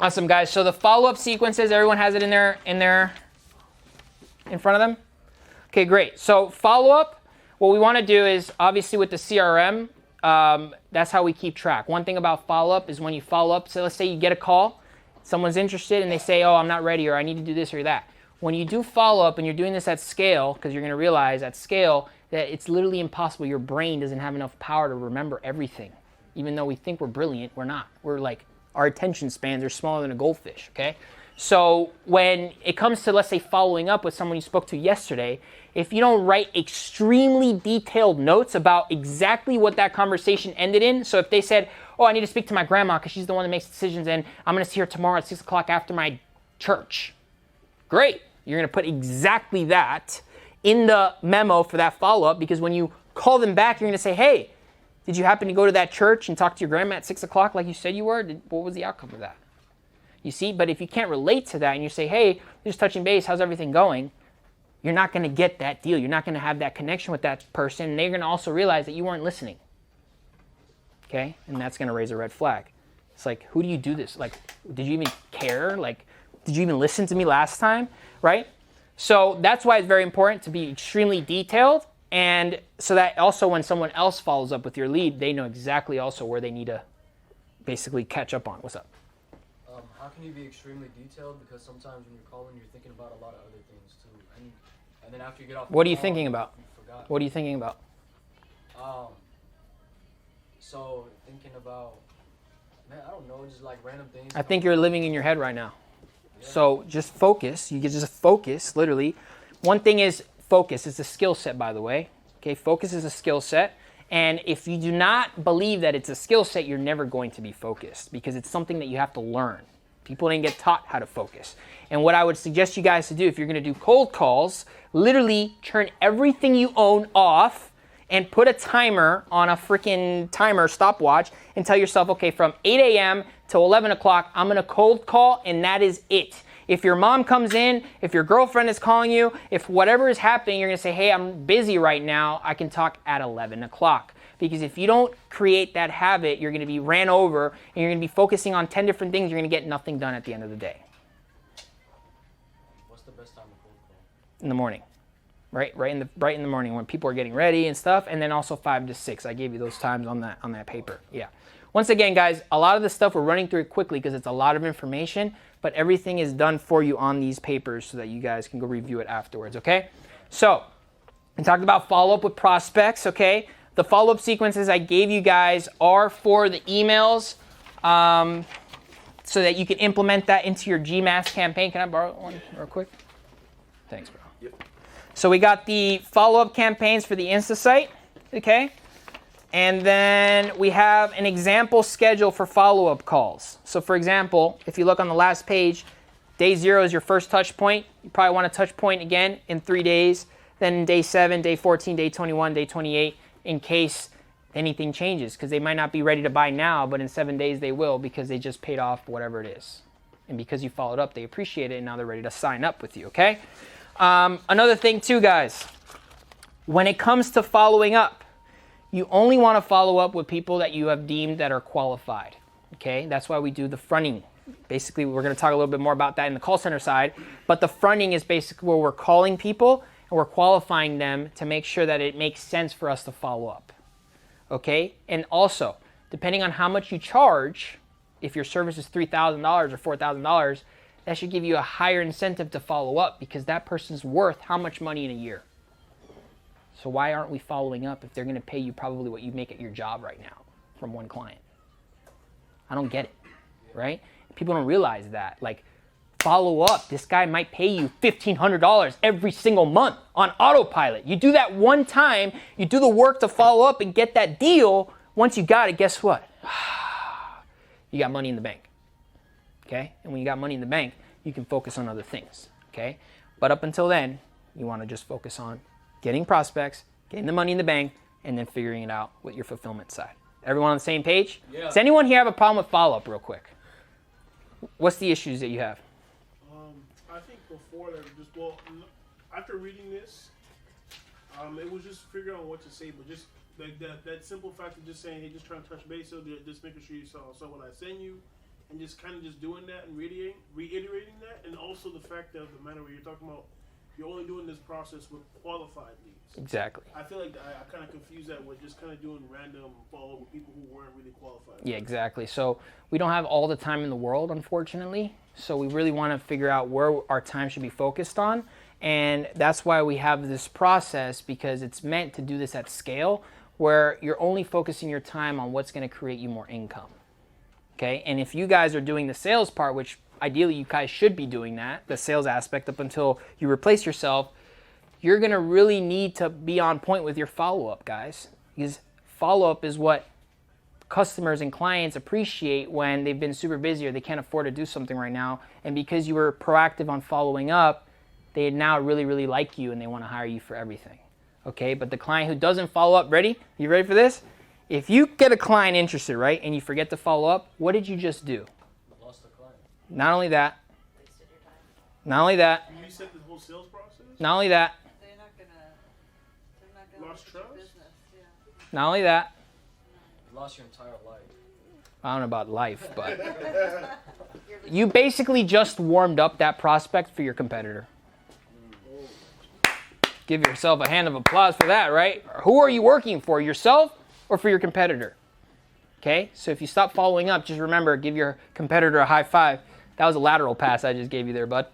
Awesome, guys. So the follow-up sequences, everyone has it in front of them? Okay, great. So follow-up, what we want to do is, obviously with the CRM, that's how we keep track. One thing about follow-up is when you follow up, so let's say you get a call, someone's interested, and they say, oh, I'm not ready, or I need to do this or that. When you do follow-up and you're doing this at scale, because you're going to realize at scale that it's literally impossible. Your brain doesn't have enough power to remember everything. Even though we think we're brilliant, we're not. We're like, our attention spans are smaller than a goldfish, okay? So when it comes to, let's say, following up with someone you spoke to yesterday, if you don't write extremely detailed notes about exactly what that conversation ended in, so if they said, oh, I need to speak to my grandma because she's the one that makes decisions and I'm going to see her tomorrow at 6 o'clock after my church. Great. You're going to put exactly that in the memo for that follow-up, because when you call them back, you're going to say, hey, did you happen to go to that church and talk to your grandma at 6 o'clock like you said you were? What was the outcome of that? You see, but if you can't relate to that and you say, hey, just touching base, how's everything going? You're not going to get that deal. You're not going to have that connection with that person. And they're going to also realize that you weren't listening. Okay? And that's going to raise a red flag. It's like, who do you do this? Like, did you even care? Like, did you even listen to me last time? Right? So that's why it's very important to be extremely detailed. And so that also when someone else follows up with your lead, they know exactly also where they need to basically catch up on. What's up? How can you be extremely detailed? Because sometimes when you're calling, you're thinking about a lot of other things too. And then after you get off the What are you call, thinking about? you forgot. What are you thinking about? So thinking about, man, I don't know, just like random things. I think you're living in your head right now. Yeah. So just focus. You can just focus, literally. One thing is focus. It's a skill set, by the way. Okay, focus is a skill set. And if you do not believe that it's a skill set, you're never going to be focused, because it's something that you have to learn. People didn't get taught how to focus. And what I would suggest you guys to do, if you're going to do cold calls, literally turn everything you own off and put a timer on a freaking timer stopwatch and tell yourself, okay, from 8 a.m. till 11 o'clock, I'm going to cold call, and that is it. If your mom comes in, if your girlfriend is calling you, if whatever is happening, you're going to say, hey, I'm busy right now. I can talk at 11 o'clock. Because if you don't create that habit, you're going to be ran over, and you're going to be focusing on 10 different things. You're going to get nothing done at the end of the day. What's the best time to cold call? In the morning, right in the morning when people are getting ready and stuff, and then also 5 to 6. I gave you those times on that paper. Yeah. Once again, guys, a lot of this stuff we're running through it quickly because it's a lot of information, but everything is done for you on these papers so that you guys can go review it afterwards. Okay. So we talked about follow up with prospects. Okay. The follow-up sequences I gave you guys are for the emails, so that you can implement that into your GMass campaign. Can I borrow one real quick? Thanks, bro. Yep. So we got the follow-up campaigns for the Insta site, okay? And then we have an example schedule for follow-up calls. So for example, if you look on the last page, day 0 is your first touch point. You probably want to touch point again in 3 days. Then day 7, day 14, day 21, day 28, in case anything changes, because they might not be ready to buy now, but in 7 days they will, because they just paid off whatever it is. And because you followed up, they appreciate it, and now they're ready to sign up with you, okay? Another thing too, guys, when it comes to following up, you only want to follow up with people that you have deemed that are qualified, okay? That's why we do the fronting. Basically, we're going to talk a little bit more about that in the call center side, but the fronting is basically where we're calling people and we're qualifying them to make sure that it makes sense for us to follow up, okay? And also, depending on how much you charge, if your service is $3,000 or $4,000, that should give you a higher incentive to follow up, because that person's worth how much money in a year? So why aren't we following up if they're going to pay you probably what you make at your job right now from one client? I don't get it, right? People don't realize that. Like, follow up. This guy might pay you $1,500 every single month on autopilot. You do that one time, you do the work to follow up and get that deal. Once you got it, guess what? You got money in the bank, okay? And when you got money in the bank, you can focus on other things, okay? But up until then, you want to just focus on getting prospects, getting the money in the bank, and then figuring it out with your fulfillment side. Everyone on the same page? Yeah. Does anyone here have a problem with follow-up real quick? What's the issues that you have? I think before that, after reading this, it was just figuring out what to say, but just like that simple fact of just saying, hey, just trying to touch base, so just making sure you saw. So when I send you and just kind of just doing that and reiterating that, and also the fact of the manner where you're talking about you're only doing this process with qualified leads. Exactly. I feel like I kind of confuse that with just kind of doing random follow with people who weren't really qualified. Yeah, exactly. So we don't have all the time in the world, unfortunately. So we really want to figure out where our time should be focused on. And that's why we have this process, because it's meant to do this at scale where you're only focusing your time on what's going to create you more income. Okay? And if you guys are doing the sales part, which ideally you guys should be doing that, the sales aspect up until you replace yourself, you're going to really need to be on point with your follow-up, guys. Because follow-up is what customers and clients appreciate when they've been super busy or they can't afford to do something right now. And because you were proactive on following up, they now really, really like you and they want to hire you for everything. Okay? But the client who doesn't follow up, ready? You ready for this? If you get a client interested, right, and you forget to follow up, what did you just do? Lost the client. Not only that. Not only that. You reset the whole sales process? Not only that. They're not gonna Lost look at trust? your business. Yeah. Not only that. You lost your entire life. I don't know about life, but you basically just warmed up that prospect for your competitor. Give yourself a hand of applause for that, right? Who are you working for, yourself or for your competitor? Okay, so if you stop following up, just remember, give your competitor a high five. That was a lateral pass I just gave you there, bud.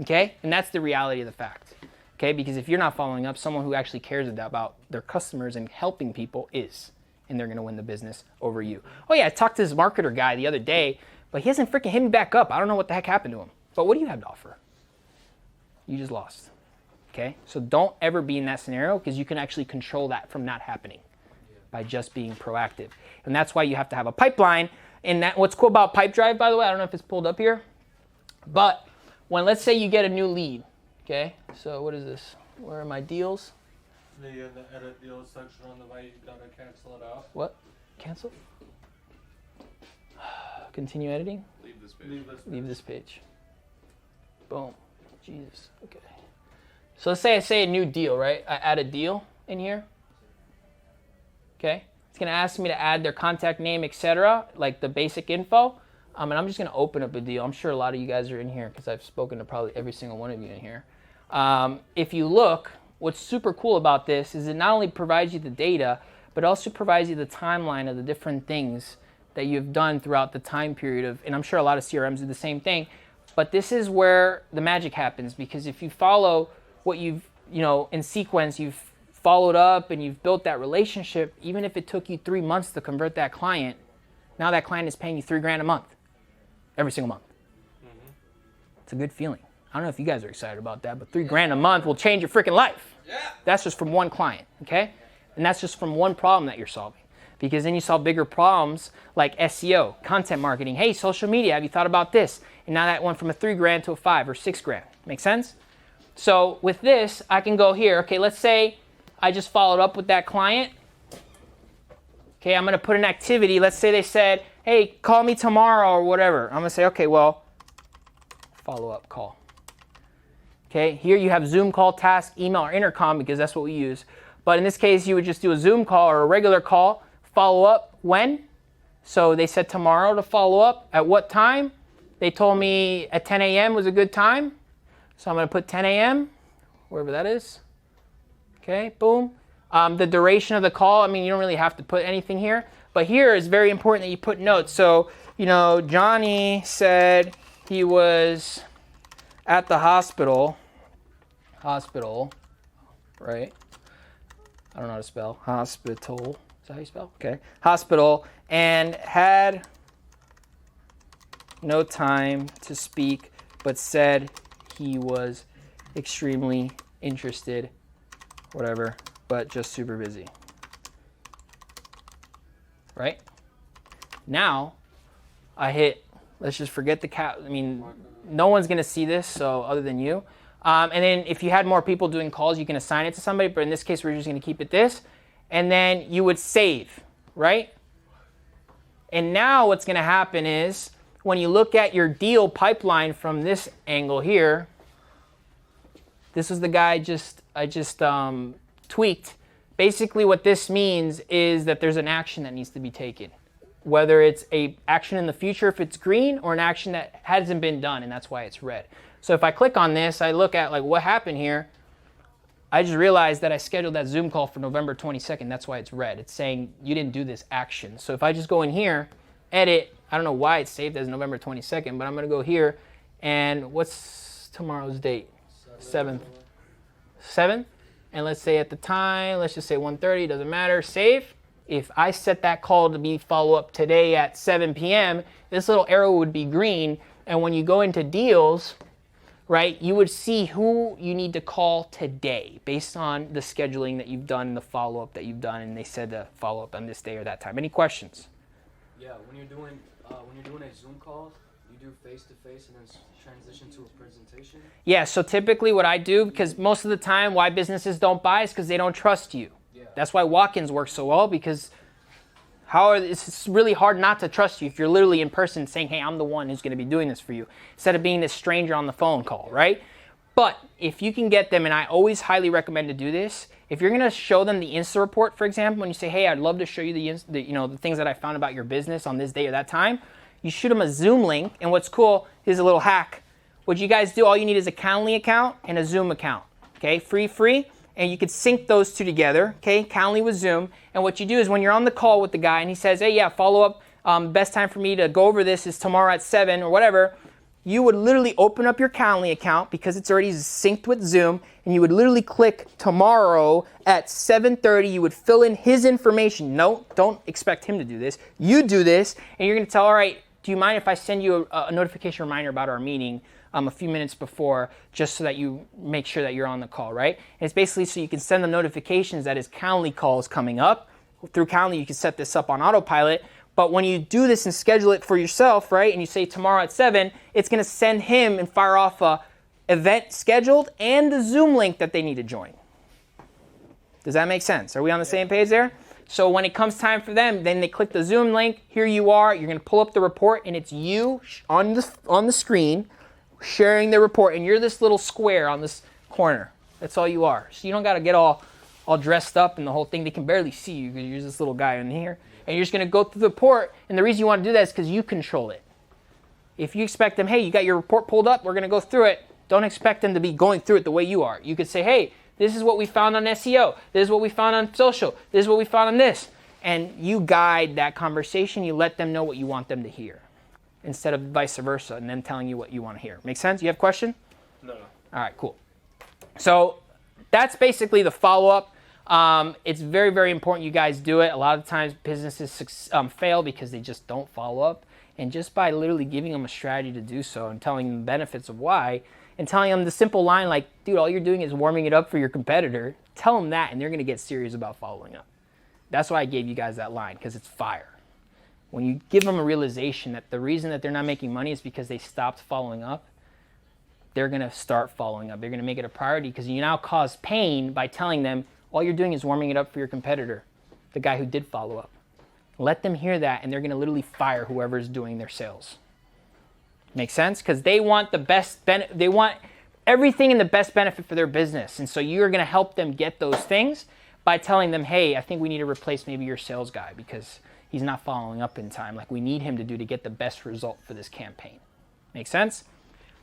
Okay, and that's the reality of the fact. Okay, because if you're not following up, someone who actually cares about their customers and helping people is, and they're going to win the business over you. Oh yeah, I talked to this marketer guy the other day, but he hasn't freaking hit me back up. I don't know what the heck happened to him. But what do you have to offer? You just lost. Okay, so don't ever be in that scenario, because you can actually control that from not happening by just being proactive. And that's why you have to have a pipeline. And that, what's cool about Pipedrive, by the way, I don't know if it's pulled up here, but when, let's say you get a new lead, okay? So what is this? Where are my deals? The edit deals section on the right, you gotta cancel it out. What? Cancel? Continue editing? Leave this page. Leave this page. Boom. Jesus. Okay. So let's say I say a new deal, right? I add a deal in here. Okay. It's going to ask me to add their contact name, etc., like the basic info. And I'm just going to open up a deal. I'm sure a lot of you guys are in here because I've spoken to probably every single one of you in here. If you look, what's super cool about this is it not only provides you the data, but also provides you the timeline of the different things that you've done throughout the time period of, and I'm sure a lot of CRMs do the same thing, but this is where the magic happens, because if you follow what you've, in sequence, you've followed up and you've built that relationship, even if it took you 3 months to convert that client, now that client is paying you $3,000 a month, every single month. Mm-hmm. It's a good feeling. I don't know if you guys are excited about that, but $3,000 a month will change your freaking life. Yeah. That's just from one client, okay? And that's just from one problem that you're solving. Because then you solve bigger problems like SEO, content marketing. Hey, social media, have you thought about this? And now that went from a $3,000 to a $5,000 or $6,000. Make sense? So with this, I can go here. Okay, let's say I just followed up with that client. Okay, I'm going to put an activity. Let's say they said, hey, call me tomorrow or whatever. I'm going to say, okay, well, follow-up call. Okay, here you have Zoom call, task, email, or intercom, because that's what we use. But in this case, you would just do a Zoom call or a regular call. Follow up when? So they said tomorrow to follow up. At what time? They told me at 10 a.m. was a good time. So I'm going to put 10 a.m., wherever that is. Okay, boom. The duration of the call, I mean, you don't really have to put anything here. But here is very important that you put notes. So, Johnny said he was at the hospital, right? I don't know how to spell. Hospital. Is that how you spell? Okay. Hospital. And had no time to speak, but said he was extremely interested, whatever, but just super busy. Right? Now, I hit, let's just forget the cat. I mean, no one's going to see this, so other than you. And then if you had more people doing calls, you can assign it to somebody, but in this case, we're just going to keep it this. And then you would save, right? And now what's going to happen is when you look at your deal pipeline from this angle here, this is the guy I just tweaked. Basically what this means is that there's an action that needs to be taken. whether it's a action in the future if it's green or an action that hasn't been done, and that's why it's red. So if I click on this, I look at like what happened here. I just realized that I scheduled that Zoom call for November 22nd. That's why it's red. It's saying you didn't do this action. So if I just go in here, edit, I don't know why it's saved as November 22nd, but I'm going to go here. And what's tomorrow's date? 7th. 7th? And let's say at the time, let's just say 1:30, doesn't matter, save. If I set that call to be follow up today at 7 p.m., this little arrow would be green. And when you go into deals, right, you would see who you need to call today based on the scheduling that you've done, the follow-up that you've done, and they said to follow up on this day or that time. Any questions? Yeah, when you're doing a Zoom call, you do face-to-face and then transition to a presentation? Yeah, so typically what I do, because most of the time why businesses don't buy is because they don't trust you. Yeah. That's why walk-ins work so well, because it's really hard not to trust you if you're literally in person saying, hey, I'm the one who's going to be doing this for you, instead of being this stranger on the phone call, right? But if you can get them, and I always highly recommend to do this, if you're going to show them the Insta report, for example, when you say, hey, I'd love to show you the things that I found about your business on this day or that time, you shoot them a Zoom link. And what's cool, here's a little hack. What you guys do, all you need is a Calendly account and a Zoom account, okay? Free. And you could sync those two together, okay? Calendly with Zoom. And what you do is when you're on the call with the guy and he says, hey, yeah, follow up, best time for me to go over this is tomorrow at 7 or whatever, you would literally open up your Calendly account because it's already synced with Zoom, and you would literally click tomorrow at 7:30. You would fill in his information. No, don't expect him to do this. You do this, and you're going to tell, all right, do you mind if I send you a notification reminder about our meeting a few minutes before, just so that you make sure that you're on the call, right? And it's basically so you can send them notifications that his Calendly call is coming up. Through Calendly, you can set this up on autopilot. But when you do this and schedule it for yourself, right, and you say tomorrow at 7, it's going to send him and fire off a event scheduled and the Zoom link that they need to join. Does that make sense? Are we on the same page there? So when it comes time for them, then they click the Zoom link. Here you are. You're going to pull up the report, and it's you on the screen sharing the report, and you're this little square on this corner. That's all you are. So you don't got to get all dressed up and the whole thing. They can barely see you because you're this little guy in here. And you're just going to go through the report, and the reason you want to do that is because you control it. If you expect them, hey, you got your report pulled up, we're going to go through it, don't expect them to be going through it the way you are. You could say, hey, this is what we found on SEO. This is what we found on social. This is what we found on this. And you guide that conversation. You let them know what you want them to hear instead of vice versa and them telling you what you want to hear. Make sense? You have a question? No. All right, cool. So that's basically the follow-up. It's very, very important you guys do it. A lot of times businesses fail because they just don't follow up. And just by literally giving them a strategy to do so and telling them the benefits of why and telling them the simple line like, dude, all you're doing is warming it up for your competitor, tell them that and they're going to get serious about following up. That's why I gave you guys that line, because it's fire. When you give them a realization that the reason that they're not making money is because they stopped following up, they're going to start following up. They're going to make it a priority because you now cause pain by telling them all you're doing is warming it up for your competitor, the guy who did follow up. Let them hear that, and they're going to literally fire whoever's doing their sales. Make sense? Because they want the best they want everything in the best benefit for their business. And so you're going to help them get those things by telling them, hey, I think we need to replace maybe your sales guy because he's not following up in time like we need him to do to get the best result for this campaign. Make sense?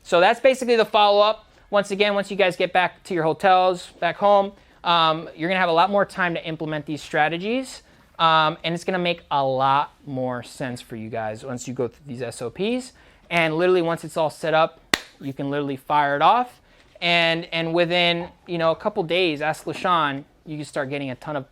So that's basically the follow-up. Once again, once you guys get back to your hotels, back home, you're going to have a lot more time to implement these strategies. And it's going to make a lot more sense for you guys once you go through these SOPs. And literally once it's all set up, you can literally fire it off. And within, a couple days, ask LaShawn, you can start getting a ton of,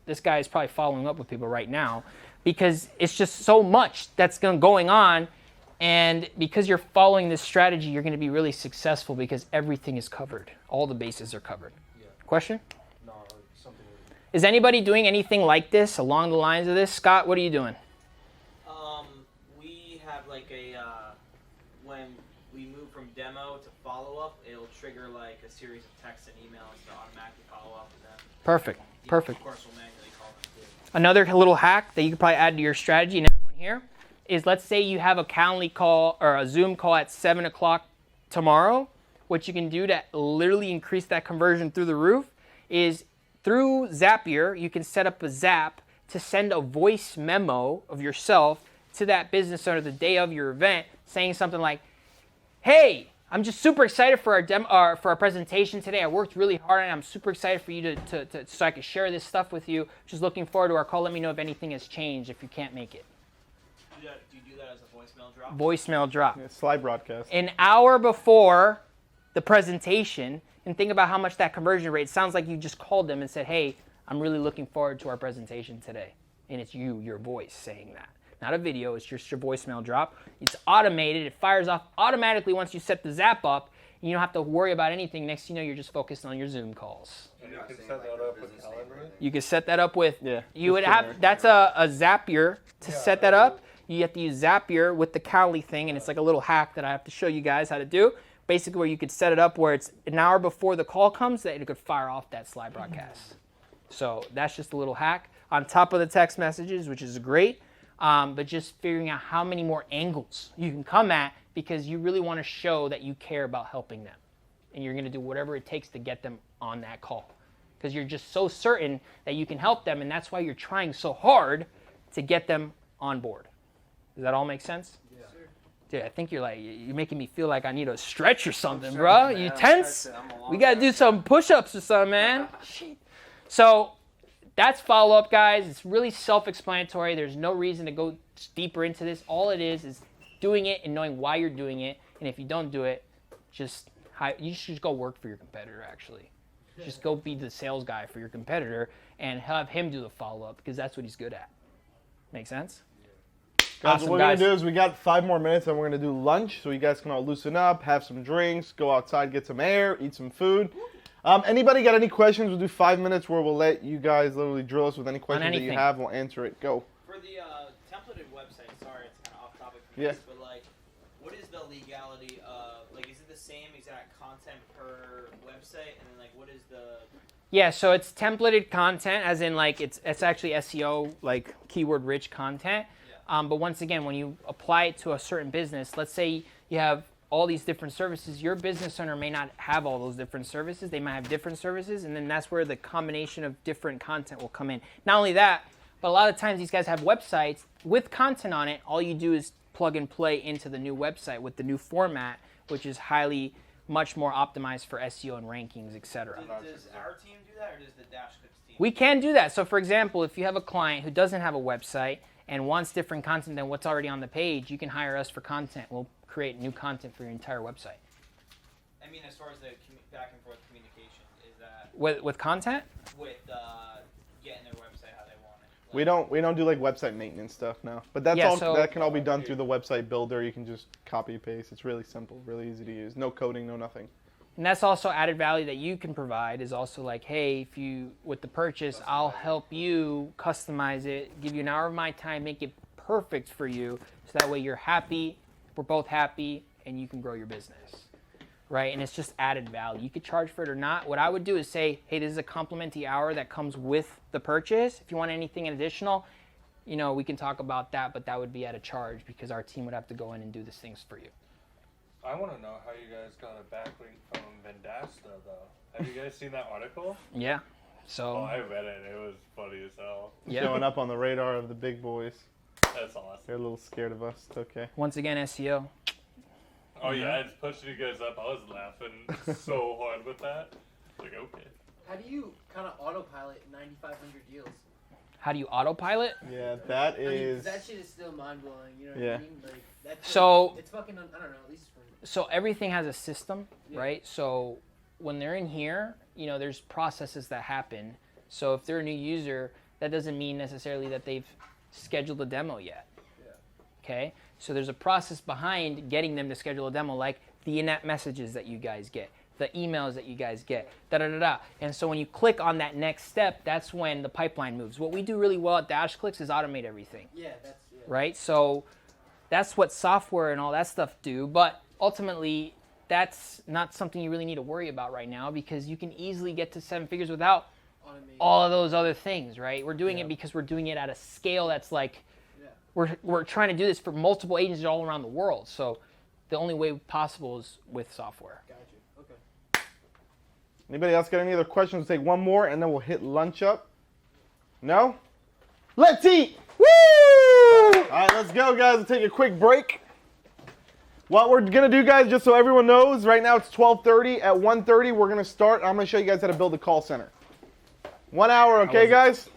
this guy is probably following up with people right now because it's just so much that's going on. And because you're following this strategy, you're going to be really successful because everything is covered. All the bases are covered. Yeah. Question? No, something. Is anybody doing anything like this, along the lines of this? Scott, what are you doing? We have when we move from demo to follow-up, it'll trigger a series of texts and emails to automatically follow up with them. Perfect. Perfect. Of course, we'll manually call them too. Another little hack that you could probably add to your strategy and everyone here is, let's say you have a Calendly call or a Zoom call at 7 o'clock tomorrow. What you can do to literally increase that conversion through the roof is through Zapier, you can set up a Zap to send a voice memo of yourself to that business owner the day of your event, saying something like, "Hey, I'm just super excited for our presentation today. I worked really hard on it. I'm super excited for you to so I can share this stuff with you. Just looking forward to our call. Let me know if anything has changed if you can't make it." Do you do that as a voicemail drop? Voicemail drop. Yeah, slide broadcast. An hour before the presentation, and think about how much that conversion rate sounds like you just called them and said, "Hey, I'm really looking forward to our presentation today." And it's your voice saying that. Not a video, it's just your voicemail drop. It's automated, it fires off automatically once you set the zap up, and you don't have to worry about anything. Next thing you know, you're just focused on your Zoom calls. And you can set that up with Calendar. You can set that up with, Yeah, you would just have, that's a Zapier to set that up. You have to use Zapier with the Cali thing, and it's like a little hack that I have to show you guys how to do. Basically where you could set it up where it's an hour before the call comes that it could fire off that slide broadcast. So that's just a little hack on top of the text messages, which is great. But just figuring out how many more angles you can come at because you really want to show that you care about helping them. And you're going to do whatever it takes to get them on that call. Because you're just so certain that you can help them, and that's why you're trying so hard to get them on board. Does that all make sense? Yeah. Dude, I think you're making me feel like I need a stretch or something, bro. You tense? We got to do some push-ups or something, man. So that's follow-up, guys. It's really self-explanatory. There's no reason to go deeper into this. All it is doing it and knowing why you're doing it. And if you don't do it, you should just go work for your competitor, actually. Just go be the sales guy for your competitor and have him do the follow-up because that's what he's good at. Make sense? Guys, Awesome, what we're going guys. to do is we got 5 more minutes and we're going to do lunch so you guys can all loosen up, have some drinks, go outside, get some air, eat some food. Anybody got any questions? We'll do 5 minutes where we'll let you guys literally drill us with any questions that you have. We'll answer it. Go. For the templated website, sorry, it's kind of off topic for Yeah. this, but like, what is the legality of, like, is it the same exact content per website, and then like, what is the? Yeah, so it's templated content, as in like it's actually SEO, like keyword rich content. Yeah. But once again, when you apply it to a certain business, let's say you have all these different services, your business owner may not have all those different services. They might have different services, and then that's where the combination of different content will come in. Not only that, but a lot of times these guys have websites with content on it. All you do is plug and play into the new website with the new format, which is much more optimized for SEO and rankings, etc. Does our team do that, or does the DashClicks team? We can do that. So for example, if you have a client who doesn't have a website and wants different content than what's already on the page, you can hire us for content. We'll create new content for your entire website. I mean, as far as the back and forth communication, is that With content? with getting their website how they want it? We don't do like website maintenance stuff now. But that's Yeah, all so- that can all be done through the website builder. You can just copy paste. It's really simple, really easy to use. No coding, no nothing. And that's also added value that you can provide is also like, hey, if you, with the purchase, I'll help you customize it, give you an hour of my time, make it perfect for you. So that way you're happy, we're both happy, and you can grow your business, right? And it's just added value. You could charge for it or not. What I would do is say, hey, this is a complimentary hour that comes with the purchase. If you want anything additional, we can talk about that, but that would be at a charge because our team would have to go in and do these things for you. I want to know how you guys got a backlink from Vendasta, though. Have you guys seen that article? Yeah. Oh, So, I read it. It was funny as hell. yeah. Showing up on the radar of the big boys. That's awesome. They're a little scared of us. It's okay. Once again, SEO. Oh, yeah, I just pushed you guys up. I was laughing so hard with that. Like, okay. How do you kind of autopilot 9,500 deals? How do you autopilot? Yeah, that I mean, is. that shit is still mind blowing. You know what Yeah. I mean? Like that's So- it's fucking. I don't know. At least for me. So everything has a system, Yeah. right? So when they're in here, there's processes that happen. So if they're a new user, that doesn't mean necessarily that they've scheduled a demo yet. Yeah. Okay? So there's a process behind getting them to schedule a demo, like the in-app messages that you guys get, the emails that you guys get, da-da-da-da. And so when you click on that next step, that's when the pipeline moves. What we do really well at DashClicks is automate everything. Yeah, that's yeah. Right? So that's what software and all that stuff do, but ultimately that's not something you really need to worry about right now because you can easily get to 7 figures without Automate. all of those other things, right? We're doing it because we're doing it at a scale that's like, Yeah. we're trying to do this for multiple agencies all around the world. So the only way possible is with software. Got you. Okay. Anybody else got any other questions? We'll take one more and then we'll hit lunch up. No? Let's eat. Woo! All right, let's go, guys. Let's take a quick break. What we're gonna do, guys, just so everyone knows, right now it's 12:30. At 1:30, we're gonna start. I'm gonna show you guys how to build a call center. 1 hour, okay, guys?